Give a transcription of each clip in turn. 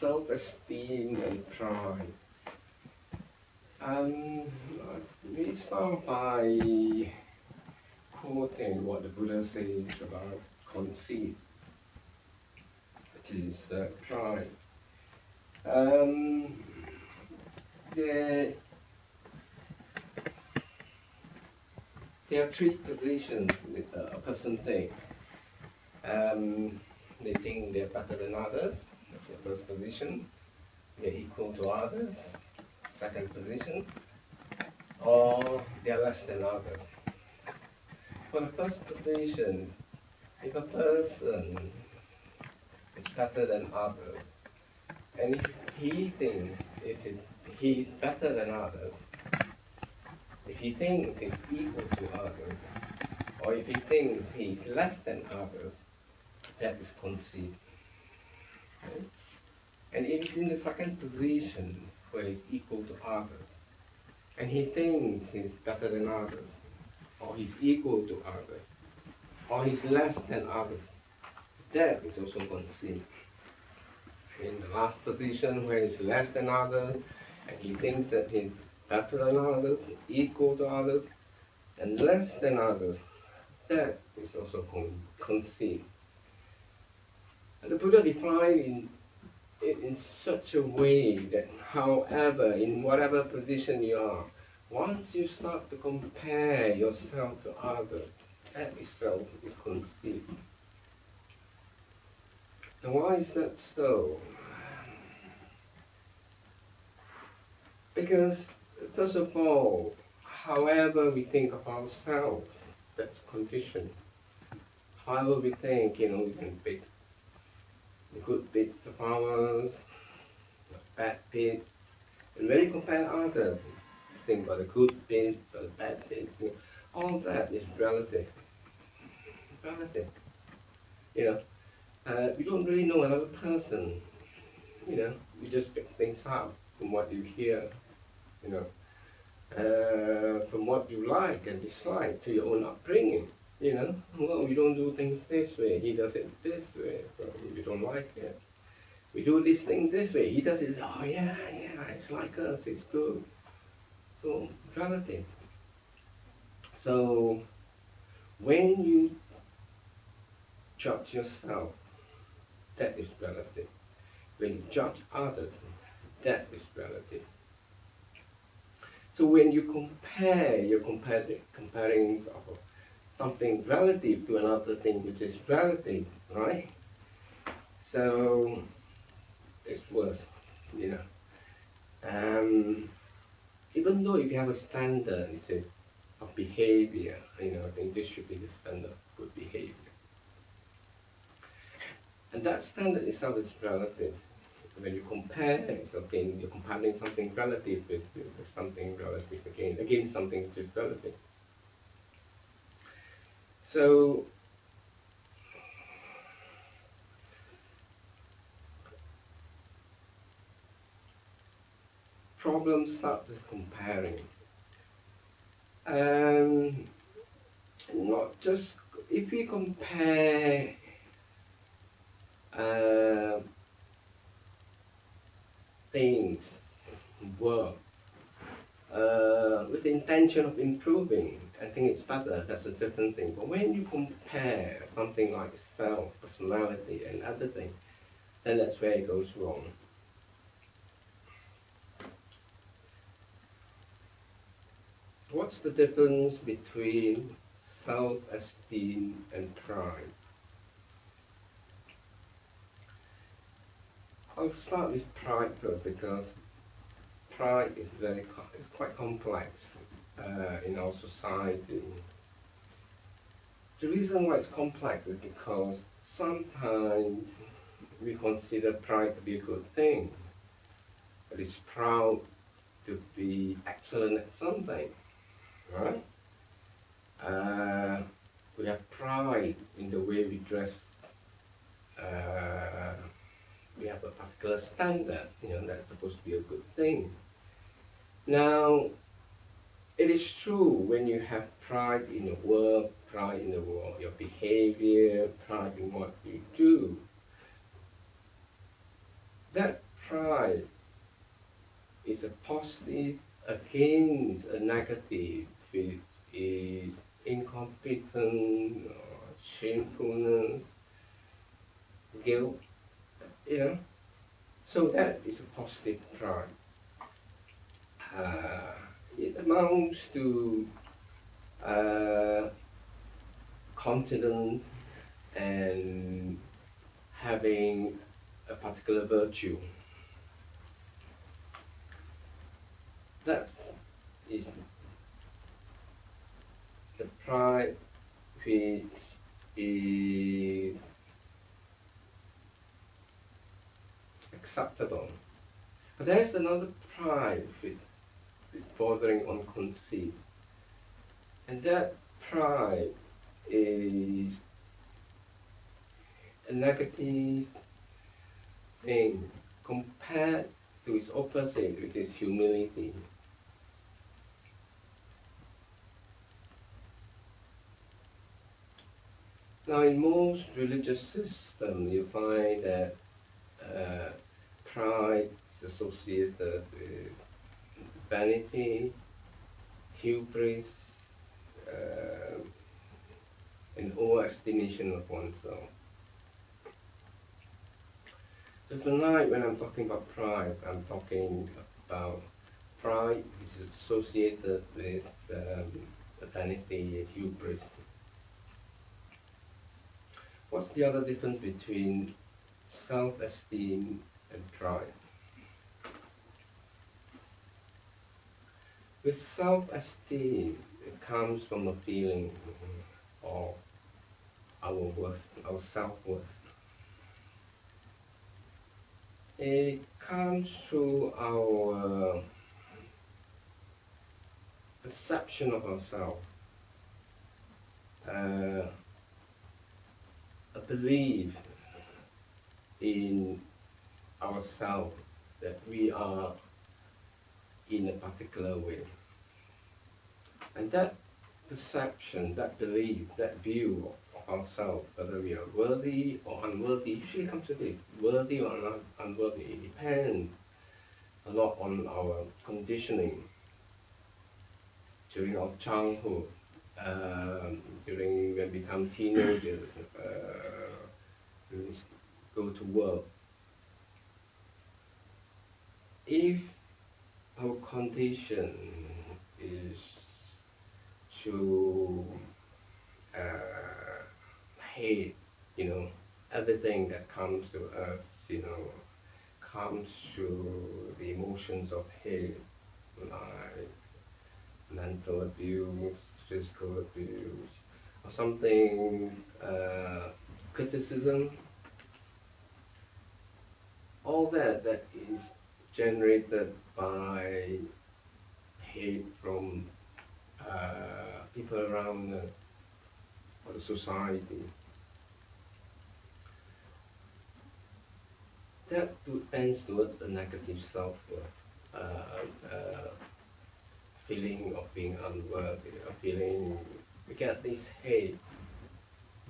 self-esteem and pride. We start by quoting what the Buddha says about conceit, which is pride. There are three positions a person takes. They think they're better than others. That's the first position. They're equal to others. Second position. Or they're less than others. For the first position, if a person is better than others, and if he thinks he's better than others, if he thinks he's equal to others, or if he thinks he's less than others, that is conceit. Okay? And if he's in the second position, where he's equal to others, and he thinks he's better than others, or he's equal to others, or he's less than others, that is also conceit. In the last position, where he's less than others, and he thinks that he's better than others, equal to others, and less than others, that is also conceit. And the Buddha defined it in such a way that, however, in whatever position you are, once you start to compare yourself to others, that itself is conceit. And why is that so? Because, first of all, however we think of ourselves, that's conditioned. However we think, we can pick the good bits of ours, the bad bits, and when you compare others, think about the good bits or the bad bits, all that is relative. Relative. You don't really know another person. You just pick things up from what you hear. From what you like and dislike to your own upbringing. Well, we don't do things this way, he does it this way, so we don't like it. We do this thing this way, he does it, oh yeah, it's like us, it's good. So, relative. So, when you judge yourself, that is relative. When you judge others, that is relative. So when you compare, you're comparing something relative to another thing which is relative, right? So it's worse, Even though if you have a standard, it says, of behavior, I think this should be the standard of good behavior. And that standard itself is relative. When you compare, it's okay, you're comparing something relative with something relative again something which is relative. So, problem starts with comparing. Not just, if we compare things, work, with the intention of improving and think it's better, that's a different thing. But when you compare something like self, personality and other things, then that's where it goes wrong. What's the difference between self-esteem and pride? I'll start with pride first because pride is quite complex in our society. The reason why it's complex is because sometimes we consider pride to be a good thing. It is proud to be excellent at something, right? We have pride in the way we dress. We have a particular standard, that's supposed to be a good thing. Now, it is true when you have pride in your work, pride in your behavior, pride in what you do, that pride is a positive against a negative, which is incompetence, or shamefulness, guilt, you know. So that is a positive pride. It amounts to confidence and having a particular virtue. That is the pride which is acceptable. But there's another pride which is bordering on conceit. And that pride is a negative thing compared to its opposite, which is humility. Now, in most religious systems, you find that pride is associated with vanity, hubris, and overestimation of oneself. So tonight, when I'm talking about pride, I'm talking about pride which is associated with vanity and hubris. What's the other difference between self-esteem and pride? With self-esteem, it comes from a feeling of our worth, our self-worth. It comes through our perception of ourselves, a belief in ourselves that we are in a particular way. And that perception, that belief, that view of ourselves, whether we are worthy or unworthy, usually comes to this, worthy or unworthy. It depends a lot on our conditioning during our childhood, during when we become teenagers, when we go to work. If our condition is to hate, everything that comes to us, comes through the emotions of hate, like mental abuse, physical abuse, or something, criticism, all that is generated by hate from people around us or the society. That tends towards a negative self-worth, feeling of being unworthy, a feeling we get this hate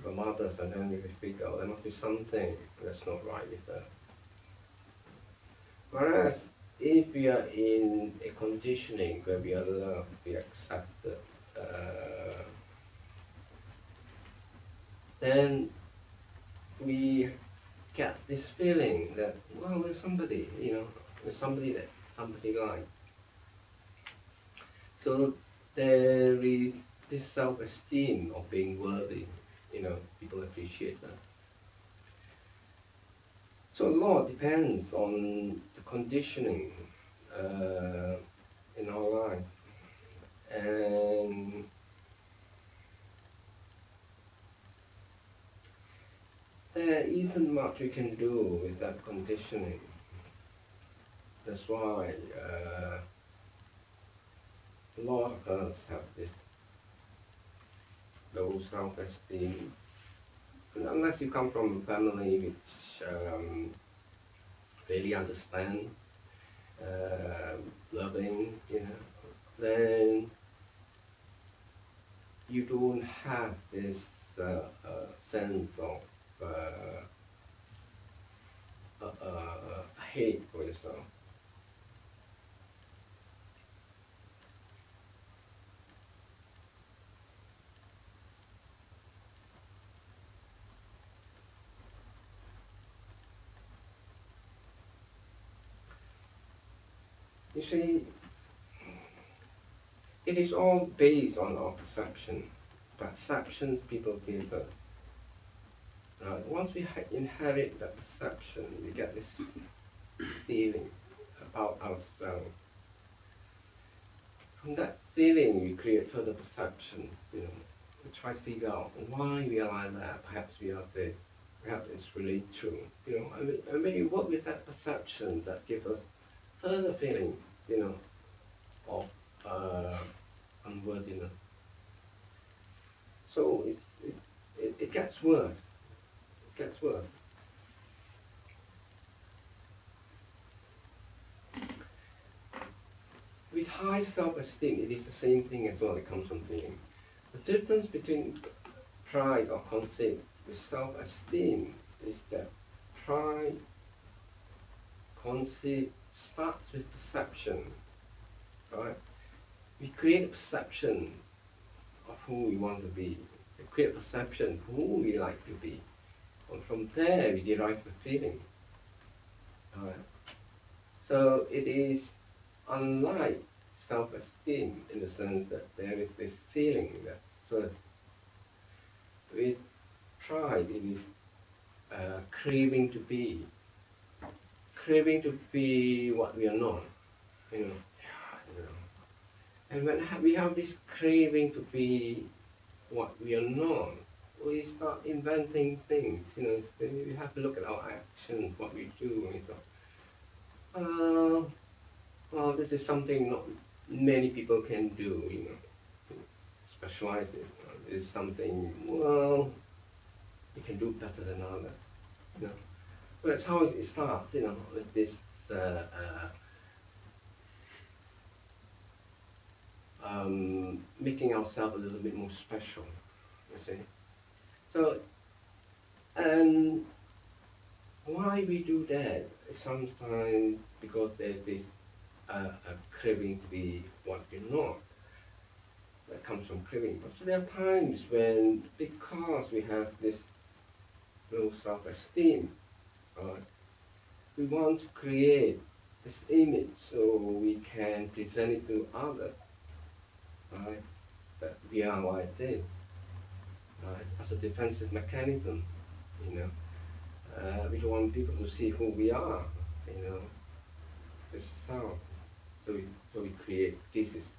from others, and then we figure, there must be something that's not right with us. Whereas if we are in a conditioning where we are loved, we are accepted, then we get this feeling that, well, there's somebody, there's somebody that somebody likes. So there is this self-esteem of being worthy, people appreciate us. So a lot depends on the conditioning in our lives. And there isn't much we can do with that conditioning. That's why a lot of us have this low self-esteem. And unless you come from a family which really understand, loving, then you don't have this sense of hate for yourself. You see, it is all based on our perception. Perceptions people give us. Right? Once we inherit that perception, we get this feeling about ourselves. From that feeling, we create further perceptions. We try to figure out why we are like that. Perhaps we are this. Perhaps it's really true. And when you work with that perception, that gives us further feelings. Of unworthiness. So it gets worse. It gets worse. With high self-esteem, it is the same thing as well. It comes from feeling. The difference between pride or conceit with self-esteem is that pride, conceit starts with perception. Right? We create a perception of who we want to be. We create a perception of who we like to be. And from there we derive the feeling. Right? So it is unlike self-esteem in the sense that there is this feeling that's first. With pride, it is craving to be what we are not. And when we have this craving to be what we are not, we start inventing things. We have to look at our actions, what we do, and we thought, well, this is something not many people can do. Specialize it. This is something, well, you can do better than others. But that's how it starts. With this. Making ourselves a little bit more special, you see. So, and why we do that is sometimes because there's this a craving to be what you're not. That comes from craving. But there are times when, because we have this low self-esteem, we want to create this image so we can present it to others. Right? That we are like this, right? As a defensive mechanism, we don't want people to see who we are, This is how. So we create, this is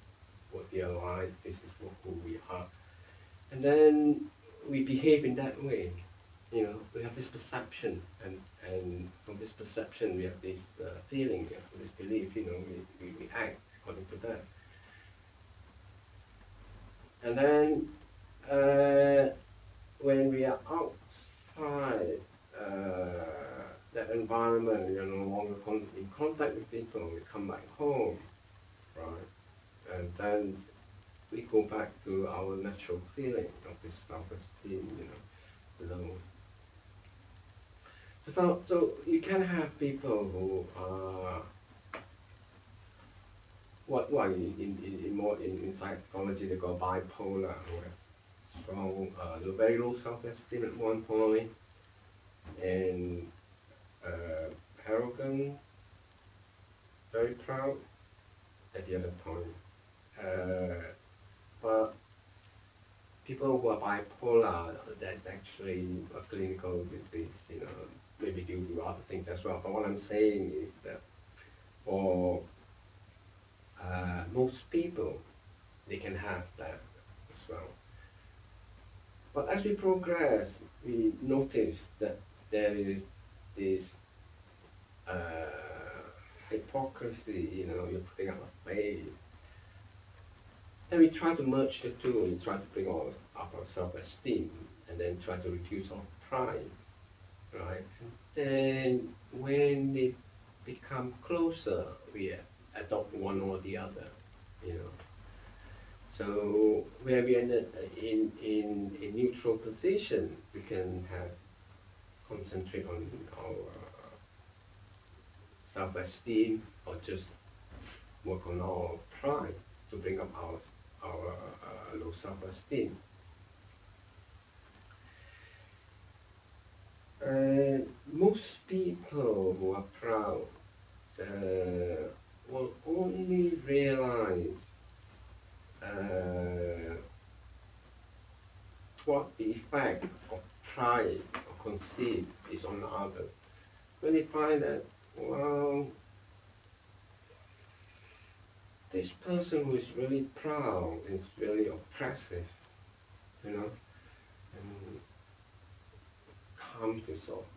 what we are like, this is who we are. And then we behave in that way, we have this perception, and from this perception we have this feeling, we have this belief, we act according to that. And then when we are outside that environment, we are no longer in contact with people, we come back home, right? And then we go back to our natural feeling of this self-esteem, low. So you can have people who are in psychology they call bipolar, who have strong, very low self-esteem at one point, and arrogant, very proud at the other point. But people who are bipolar, that's actually a clinical disease, maybe due to other things as well. But what I'm saying is that for most people, they can have that as well. But as we progress, we notice that there is this hypocrisy, you're putting up a face. And we try to merge the two, we try to bring up our self-esteem, and then try to reduce our pride, right? And then when they become closer, we adopt one or the other, So where we are in a neutral position, we can concentrate on our self-esteem, or just work on our pride to bring up our low self-esteem. Most people who are proud will only realize what the effect of pride or conceit is on others. When they find that, well, this person who is really proud is really oppressive, you know, and come to sort of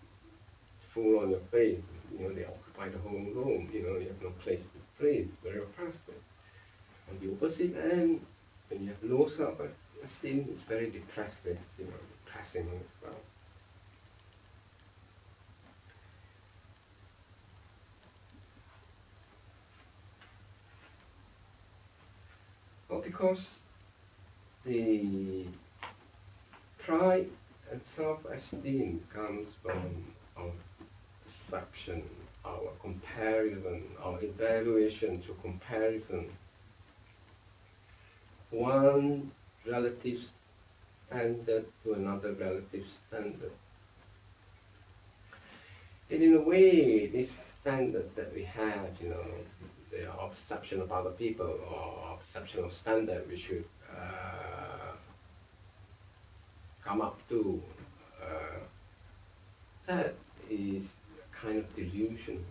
fall on your face, you know, they occupy the whole room, you know, you have no place to breathe, very oppressive. On the opposite end, when you have low self-esteem, it's very depressive, you know, depressing stuff. Well, because the pride and self-esteem comes from our perception, our comparison, our evaluation to comparison. One relative standard to another relative standard. And in a way, these standards that we have, you know, our perception of other people or our perception of standard we should come up to, that is a kind of delusion.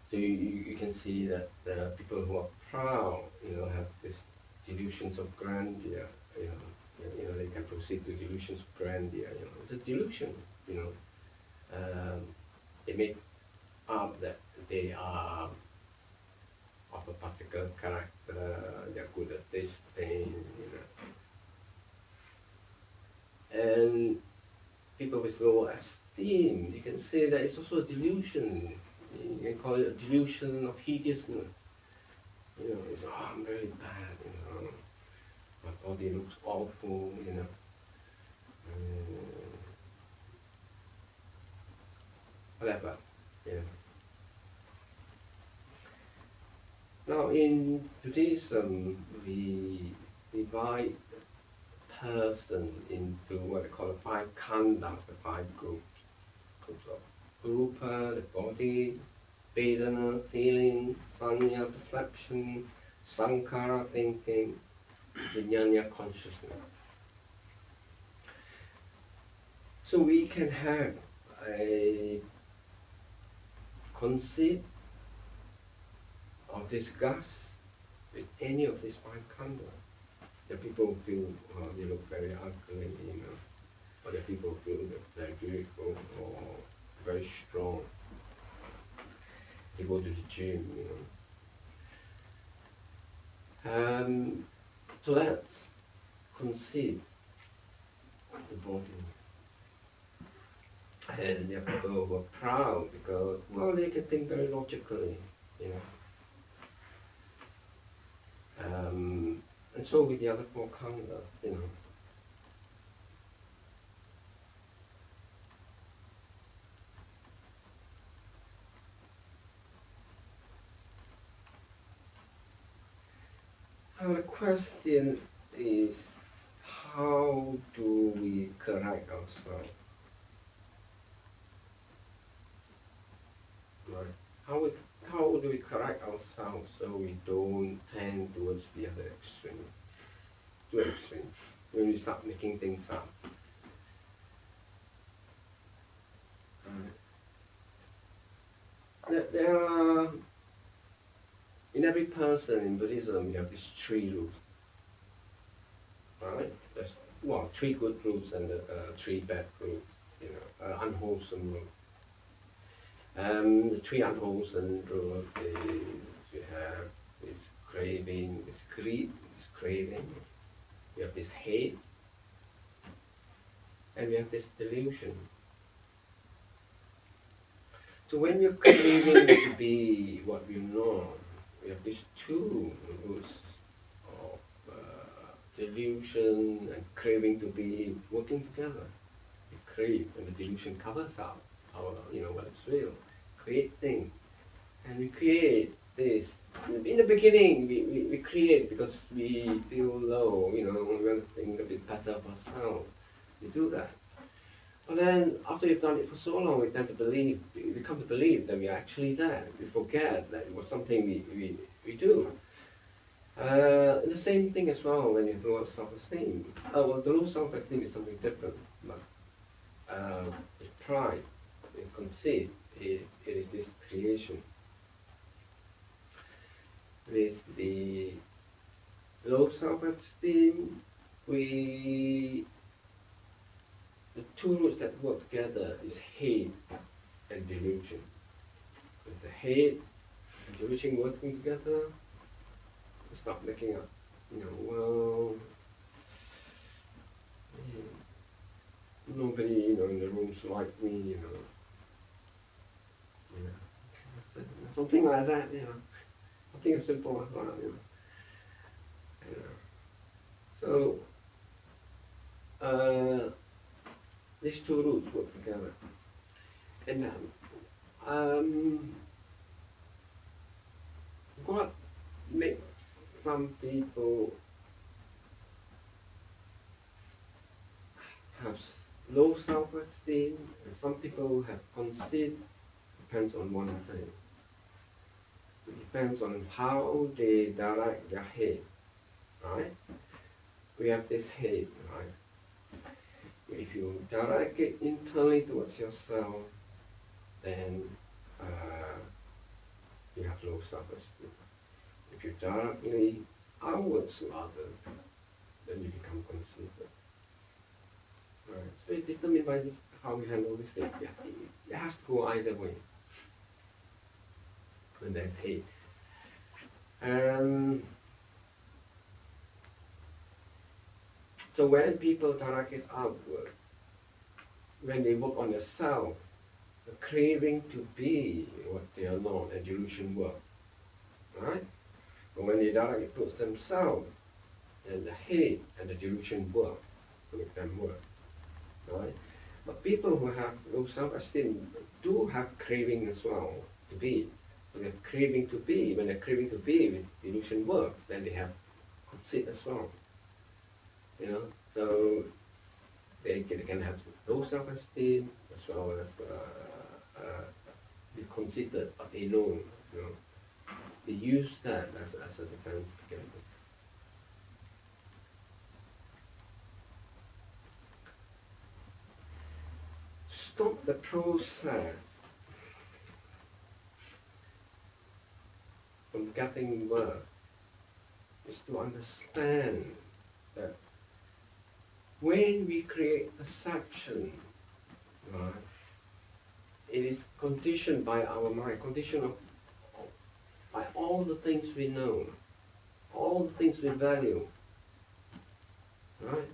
So you can see that people who are proud, you know, have these delusions of grandeur, you know, they can proceed to delusions of grandeur, you know, it's a delusion, you know. They make up that they are of a particular character, they're good at this thing, you know. And people with low esteem, you can say that it's also a delusion. You can call it a delusion of hideousness. You know, it's, oh, I'm very bad, you know. My body looks awful, you know. Whatever, you know. Now in Buddhism, we divide person into what they call the 5 khandhas, the 5 groups. Groups of Rupa, the body, Vedana, feeling, Sanya, perception, Sankhara, thinking, Vijnana, consciousness. So we can have a conceit or disgust with any of these 5 khandhas. The people feel, well, they look very ugly, you know, or the people feel they're very beautiful or very strong. They go to the gym, you know. So that's conceit of the body. And there are people who are proud because, well, they can think very logically, you know. And so with the other 4 khandhas, you know. Now the question is, how do we correct ourselves? Right? How do we correct ourselves so we don't tend towards the other extreme? Two extremes. When we start making things up. There are, in every person in Buddhism, we have these 3 rules. Right? There's, well, 3 good rules and 3 bad rules, you know, unwholesome rules. The 3 unwholesome rules is we have this craving, this greed, this craving. We have this hate, and we have this delusion. So when we're craving to be what we know, we have these 2 roots of delusion and craving to be working together. We crave and the delusion covers up. what is real. Create things. And we create this. In the beginning, we create because we feel low, we want to think a bit better of ourselves. We do that. But then, after we've done it for so long, we tend to believe, we come to believe that we are actually there. We forget that it was something we do. The same thing as well when you have low self-esteem. Well, the low self-esteem is something different. But with pride, with conceit, it is this creation. With the low self-esteem, the two roots that work together is hate and delusion. With the hate and delusion working together, we start making up, nobody, in the rooms like me, something like that, something as simple as that, So, these two roots work together. And what makes some people have low self-esteem and some people have conceit depends on one thing. It depends on how they direct their hate, right? We have this hate, right? If you direct it internally towards yourself, then you have low self-esteem. If you directly outwards to others, then you become conceited. Right. So it's determined by this, how we handle this thing. Yeah, it has to go either way when there's hate. So when people direct it outward, when they work on themselves, the craving to be what they are not, and delusion works. Right? But when they direct it towards themselves, then the hate and the delusion work to make them worse. Right? But people who have low self-esteem do have craving as well to be. So they have craving to be. When they're craving to be with delusion work, then they have conceit as well. So they can have low self-esteem as well as be conceited, but they know, they use that as a defense mechanism. Stop the process from getting worse is to understand that when we create perception, right, it is conditioned by our mind, conditioned by all the things we know, all the things we value, right?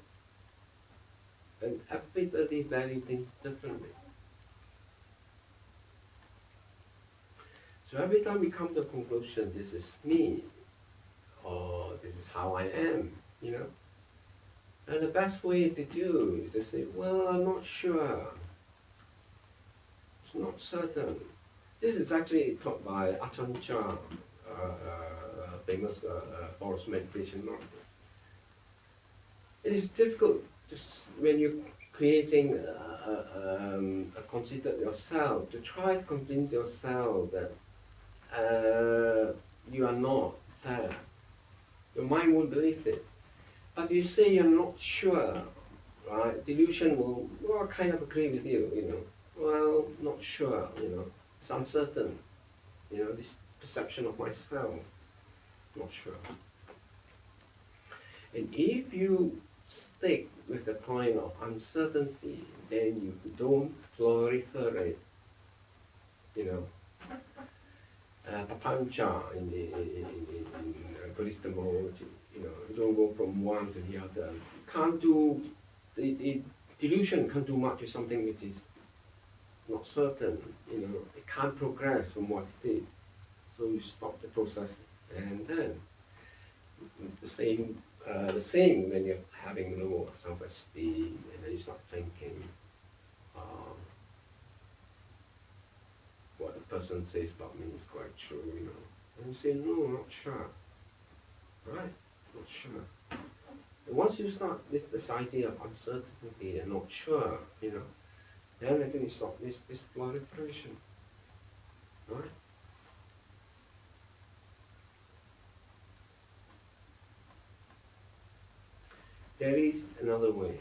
And everybody values things differently. So every time we come to a conclusion, this is me, or this is how I am, And the best way to do is to say, well, I'm not sure. It's not certain. This is actually taught by Ajahn Chah, famous forest meditation master. It is difficult when you're creating a conceited yourself to try to convince yourself that you are not there. Your mind won't believe it. But you say you're not sure, right? Delusion will kind of agree with you, Well, not sure, It's uncertain, this perception of myself, not sure. And if you stick with the point of uncertainty, then you don't proliferate, papancha in Buddhist terminology. You don't go from one to the other. Can't do the delusion can't do much with something which is not certain. It can't progress from what it did. So you stop the process, and then the same when you're having low self-esteem, and then you start thinking, person says about me is quite true, And you say, no, not sure. Right? Not sure. And once you start with this idea of uncertainty and not sure, then I think it's not this proliferation. Right? There is another way.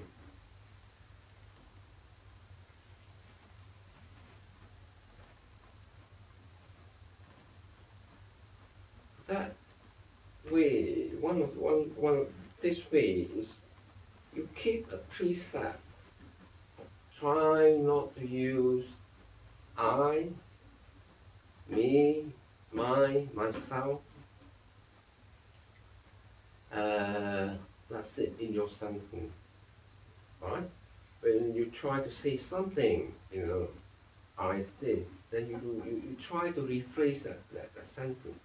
That way, this way is you keep a precept. Try not to use I, me, mine, myself. That's it in your sentence, right? When you try to say something, I is this, then you try to rephrase that sentence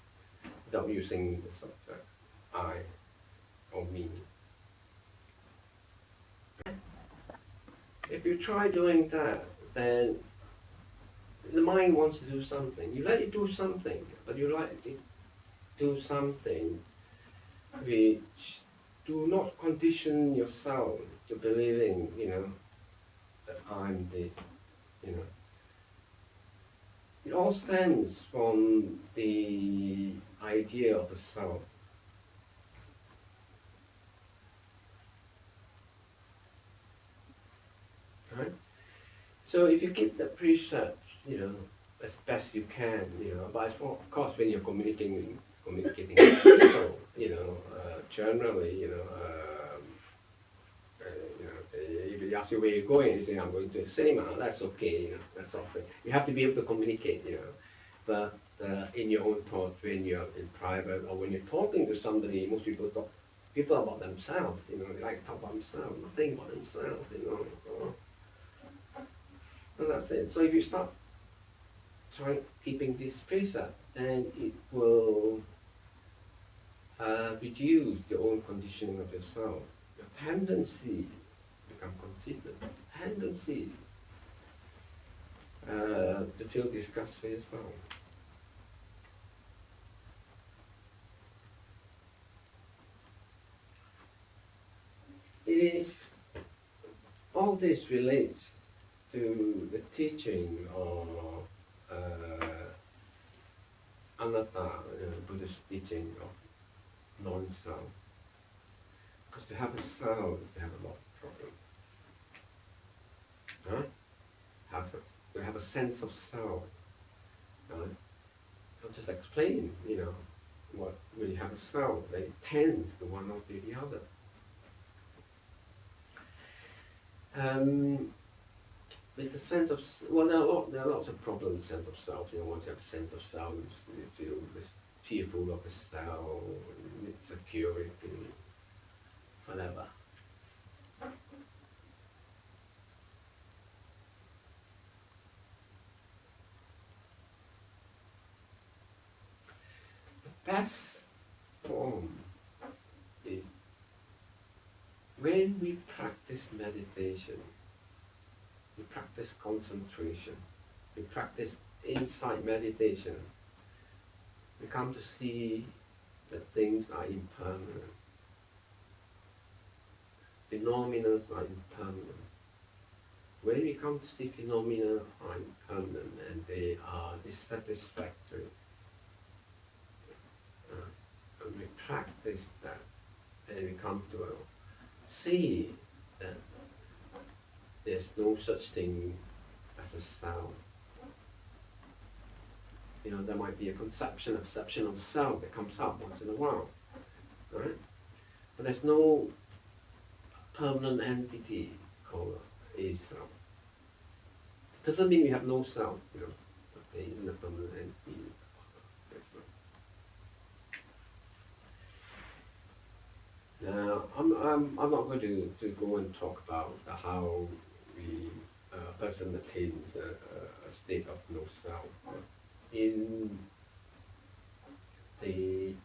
without using the subject, I or me. If you try doing that, then the mind wants to do something. You let it do something, but you let it do something which do not condition yourself to believing, that I'm this, It all stems from the idea of the self. Right? So if you keep the precept, as best you can, but of course when you're communicating with people, generally, say if you ask you where you're going, you say I'm going to the cinema. That's okay, that's something. You have to be able to communicate, But in your own thoughts, when you're in private or when you're talking to somebody, most people talk about themselves, they like to talk about themselves, nothing about themselves, And that's it. So if you start keeping this precept, then it will reduce your own conditioning of yourself. Your tendency become consistent. Tendency to feel disgust for yourself. All this relates to the teaching of anatta, Buddhist teaching of non-self. Because to have a self is to have a lot of problems. To have a sense of self. I'll just explain, what when you have a self, then it tends to one or to the other. With the sense of, there are lots of problems. Sense of self. Once you have a sense of self, you feel fearful of the self, insecurity, whatever. The best form is when we practice meditation. We practice concentration, we practice insight meditation, we come to see that things are impermanent. Phenomena are impermanent. When we come to see phenomena are impermanent and they are dissatisfactory, and we practice that, and we come to see that there's no such thing as a sound. There might be a perception of sound that comes up once in a while, right? But there's no permanent entity called a sound. Doesn't mean we have no sound, but there isn't a permanent entity. Now, I'm not going to go and talk about how a person attains a state of no self. In the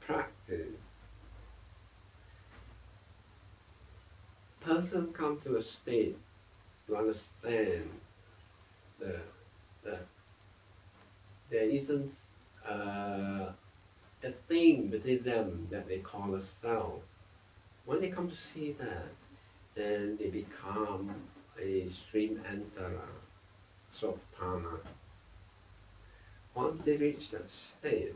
practice, come to a state to understand that there isn't a thing within them that they call a self. When they come to see that, then they become a stream enterer, Sotapana. Once they reach that state,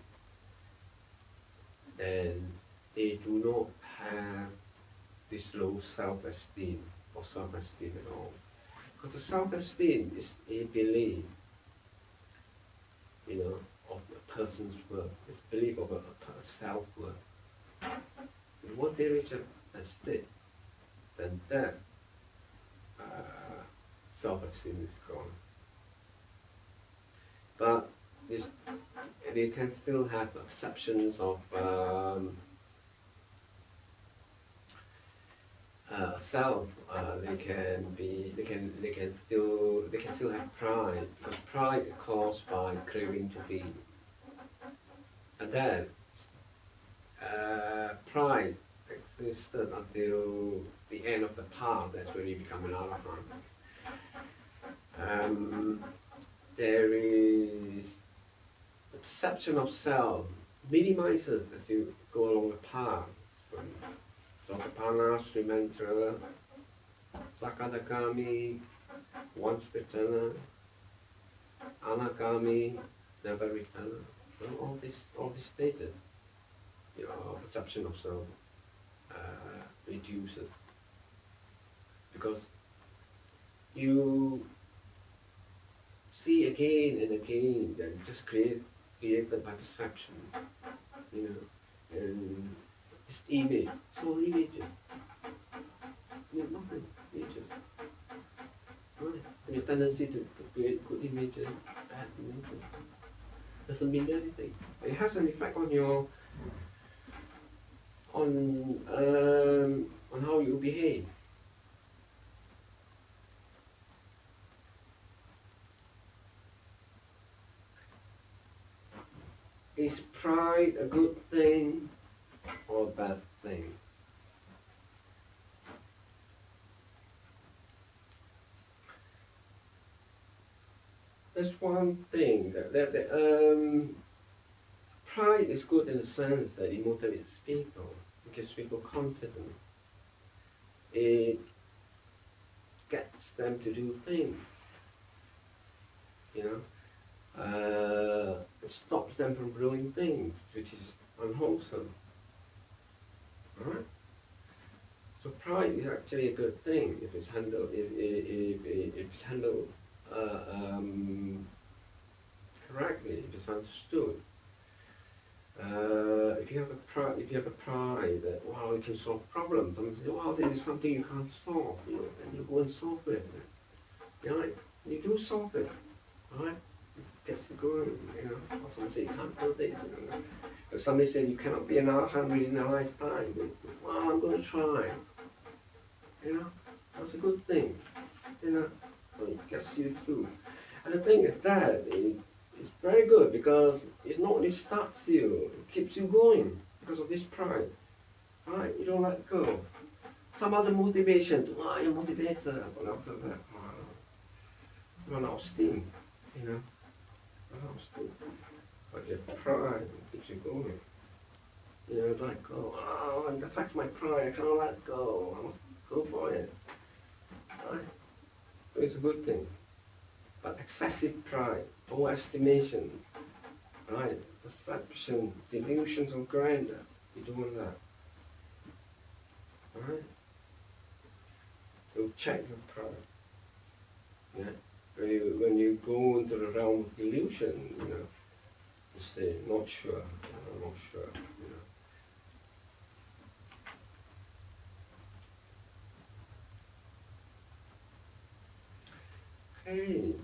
then they do not have this low self-esteem or self-esteem at all. Because the self-esteem is a belief, of a person's worth. It's belief of a self-worth. And once they reach a state, then that self-esteem is gone. But they can still have perceptions of self. They can still have pride, because pride is caused by craving to be. And then pride existed until the end of the path. That's when you become an arahant. There is the perception of self minimizes as you go along the path. Sotapanna, Srimantara, Sakadagami, once returner, Anagami, never returner. So all these stages, perception of self reduces, because you see again and again that it's just created by perception, and this image, it's all images, nothing, images, right? And your tendency to create good images, bad images, doesn't mean anything. It has an effect on your, on how you behave. Is pride a good thing or a bad thing? There's one thing that pride is good in the sense that it motivates people, it gives people confidence, it gets them to do things, it stops them from doing things which is unwholesome. Right? So pride is actually a good thing if it's handled correctly, if it's understood. If you have a pride that you can solve problems, someone says, this is something you can't solve, and you go and solve it. Right? You do solve it, right? It gets you going, Or someone says you can't do this, If somebody says you cannot be an arahant within a lifetime, they say, I'm going to try. That's a good thing, So it gets you through. And the thing with that is, it's very good because it not only starts you, it keeps you going because of this pride. Right? You don't let go. Some other motivations, you're motivated, but after that, run out of steam, Run out of steam. But your pride keeps you going. Let go. And the fact my pride, I cannot let go. I must go for it. Right? So it's a good thing. But excessive pride, overestimation, right? Perception, delusions of grandeur, you don't want that. Right? So check your pride. Yeah? When you go into the realm of delusion, you say, not sure, not sure, Okay.